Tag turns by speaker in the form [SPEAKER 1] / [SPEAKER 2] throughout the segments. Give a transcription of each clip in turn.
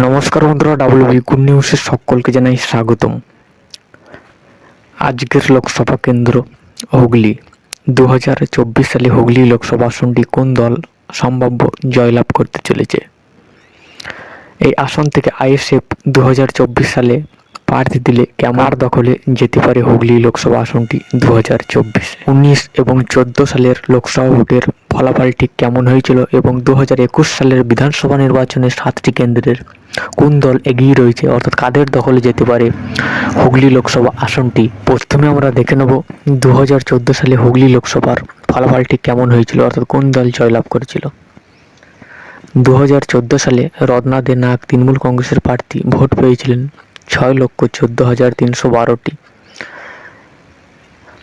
[SPEAKER 1] নমস্কার বন্ধুরা, WB good নিউজের সকলকে জানাই স্বাগতম। আজকের লোকসভা কেন্দ্র হুগলি। 2024 সালে হুগলি লোকসভা আসনটি কোন দল সম্ভাব্য জয়লাভ করতে চলেছে? এই আসন থেকে আইএসএফ 2024 সালে প্রার্থী দিলে কেমন দখলে যেতে পারে হুগলি লোকসভা আসনটি 2024? 19 এবং 14 সালের লোকসভা ভোটের ফলাফল ঠিক কেমন হয়েছিল এবং 2021 সালের বিধানসভা নির্বাচনের 7টি কেন্দ্রের কোন দল এগিয়ে রয়েছে, অর্থাৎ কাদের দখলে যেতে পারে হুগলি লোকসভা আসনটি? প্রথমে আমরা দেখে নেব 2014 সালে হুগলি লোকসভার ফলাফল ঠিক কেমন হয়েছিল, অর্থাৎ কোন দল জয়লাভ করেছিল। 2014 সালে রত্না দে নাগ তৃণমূল কংগ্রেসের প্রার্থী ভোট পেয়েছিলেন 6,14,312টি,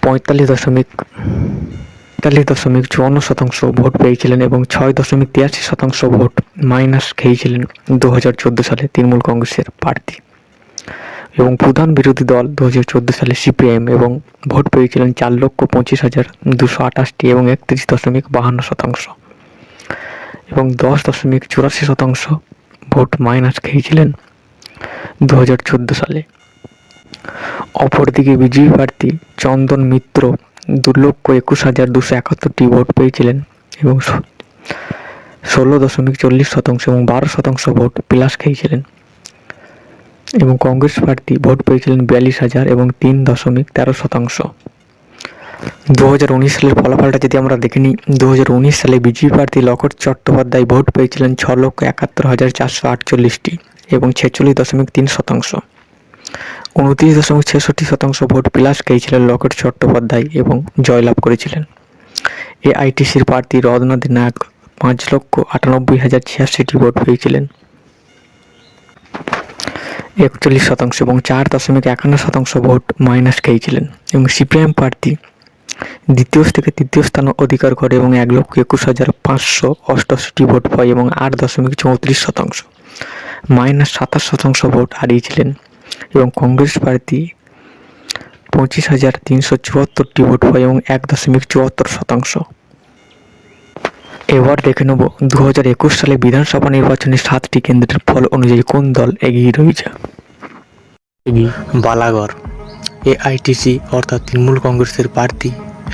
[SPEAKER 1] 45.54% ভোট পেয়েছিলেন এবং 6.83% ভোট মাইনাস খেয়েছিলেন 2014 সালে তৃণমূল কংগ্রেসের প্রার্থী। এবং প্রধান বিরোধী দল 2014 সালে সিপিআইএম এবং ভোট পেয়েছিলেন 4,25,228টি এবং 31.52%, এবং 10.84% ভোট মাইনাস খেয়েছিলেন 2014 সালে। অপরদিকে বিজেপি প্রার্থী চন্দন মিত্র 2,21,271টি ভোট পেয়েছিলেন এবং 16.40% এবং 12% ভোট প্লাস খেয়েছিলেন। এবং কংগ্রেস প্রার্থী ভোট পেয়েছিলেন 42,000 এবং 3.13%। 2019 সালের ফলাফলটা যদি আমরা দেখে নিই, 2019 সালে বিজেপি প্রার্থী লকেট চট্টোপাধ্যায় ভোট পেয়েছিলেন 6,71,448টি এবং 46.3%। 29.66% ভোট প্লাস খেয়েছিলেন লকেট চট্টোপাধ্যায় এবং জয়লাভ করেছিলেন। এআইটিসির প্রার্থী রত্না দে নাগ 5,98,086টি ভোট পেয়েছিলেন 41% এবং 4.51% ভোট মাইনাস খেয়েছিলেন। এবং সিপিআইএম প্রার্থী দ্বিতীয় থেকে তৃতীয় স্থান অধিকার করে এবং 1,21,588টি ভোট পায় এবং 8.34%, মাইনাস 27% ভোট হারিয়েছিলেন। এবং কংগ্রেস প্রার্থী 25,374টি ভোট পায় এবং 1.74%। এবার দেখে নেব 2021 সালে বিধানসভা নির্বাচনের 7টি কেন্দ্রের ফল অনুযায়ী কোন দল এগিয়ে রয়েছে।
[SPEAKER 2] বালাগড় এআইটিসি অর্থাৎ তৃণমূল কংগ্রেসের প্রার্থী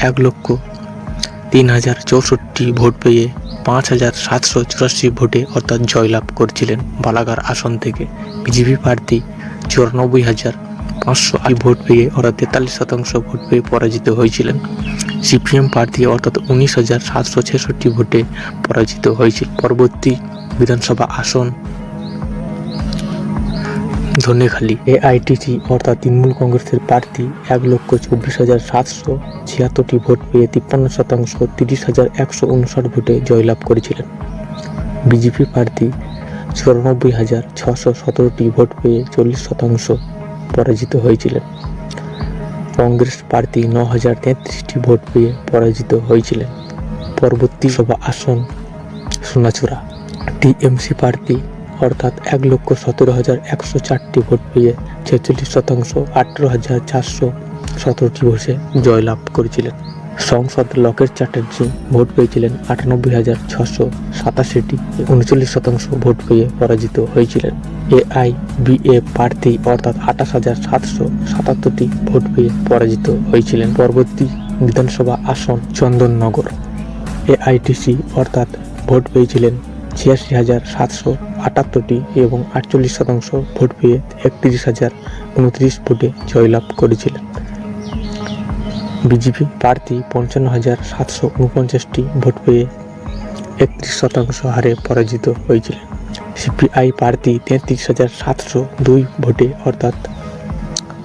[SPEAKER 2] 1,03,064 ভোট পেয়ে 5,784 ভোটে অর্থাৎ জয়লাভ করেছিলেন বালাগড় আসন থেকে। বিজেপি প্রার্থী 94,500 ভোট পেয়ে অর্থাৎ 43% ভোট পেয়ে পরাজিত হয়েছিলেন। সিপিএম প্রার্থী অর্থাৎ 19,766 ভোটে পরাজিত হয়েছিল। পরবর্তী বিধানসভা আসন ধনেখালি এআইটিসি অর্থাৎ তৃণমূল কংগ্রেসের প্রার্থী 1,24,776টি ভোট পেয়ে 53%, 30,159 ভোটে জয়লাভ করেছিলেন। বিজেপি প্রার্থী 94,617টি ভোট পেয়ে 40% পরাজিত হয়েছিলেন। কংগ্রেস প্রার্থী 9,033টি ভোট পেয়ে পরাজিত হয়েছিলেন। পরবর্তী সভা আসন সোনাচূড়া টিএমসি প্রার্থী অর্থাৎ 1,17,104টি ভোট পেয়ে 46%, 18,417টি ভোটে জয়লাভ করেছিলেন। সংসদ লকেট চ্যাটার্জি ভোট পেয়েছিলেন 98,687টি, 39% ভোট পেয়ে পরাজিত হয়েছিলেন। এআইবিএফ প্রার্থী অর্থাৎ 28,777টি ভোট পেয়ে পরাজিত হয়েছিলেন। পরবর্তী বিধানসভা আসন চন্দননগর এআইটিসি অর্থাৎ ভোট পেয়েছিলেন 86,778টি এবং 48% ভোট পেয়ে 31,029 ভোটে জয়লাভ করেছিলেন। বিজেপি প্রার্থী 55,749টি ভোট পেয়ে 31% হারে পরাজিত হয়েছিলেন। সিপিআই প্রার্থী 33,702 ভোটে অর্থাৎ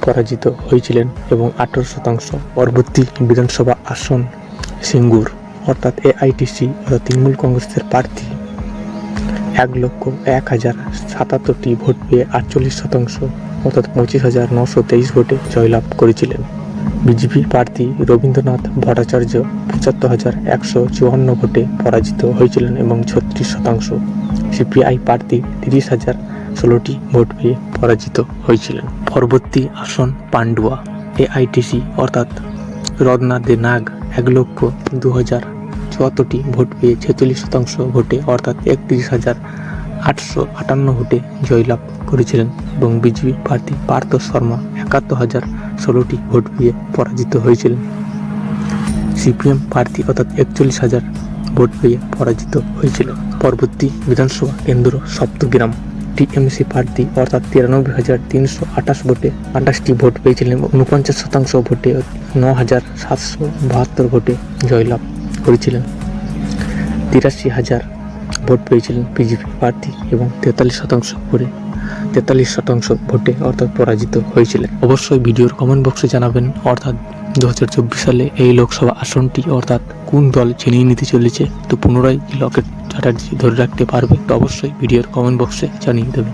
[SPEAKER 2] পরাজিত হয়েছিলেন এবং 18%। পরবর্তী বিধানসভা আসন সিঙ্গুর অর্থাৎ এআইটিসি অর্থাৎ তৃণমূল কংগ্রেসের প্রার্থী 1,01,077টি ভোট পেয়ে 48% অর্থাৎ 25,923 ভোটে জয়লাভ করেছিলেন। বিজেপি প্রার্থী রবীন্দ্রনাথ ভট্টাচার্য 75,154 ভোটে পরাজিত হয়েছিলেন এবং 36%। সিপিআই প্রার্থী 30,016টি ভোট পেয়ে পরাজিত হয়েছিলেন। পরবর্তী আসন পান্ডুয়া এআইটিসি অর্থাৎ রত্না দে নাগ 1,02,074টি ভোট পেয়ে 46% ভোটে অর্থাৎ 858 ভোটে জয়লাভ করেছিলেন এবং বিজেপি প্রার্থী পার্থ শর্মা 71,016টি ভোট পেয়ে পরাজিত হয়েছিলেন। সিপিএম প্রার্থী অর্থাৎ 41,000 ভোট পেয়ে পরাজিত হয়েছিল। পরবর্তী বিধানসভা কেন্দ্র সপ্তগ্রাম। টিএমসি প্রার্থী অর্থাৎ 93,328 ভোটে 28টি ভোট পেয়েছিলেন এবং 49% ভোটে 9,772 ভোটে জয়লাভ করেছিলেন। 83,000 ভোট পেয়েছিলেন বিজেপি প্রার্থী এবং 43% ভোটে অর্থাৎ পরাজিত হয়েছিলেন। অবশ্যই ভিডিওর কমেন্ট বক্সে জানাবেন অর্থাৎ 2024 সালে এই লোকসভা আসনটি অর্থাৎ কোন দল ছিনিয়ে নিতে চলেছে। তো পুনরায় লকেট চ্যাটার্জি ধরে রাখতে পারবে, তো অবশ্যই ভিডিওর কমেন্ট বক্সে জানিয়ে দেবেন।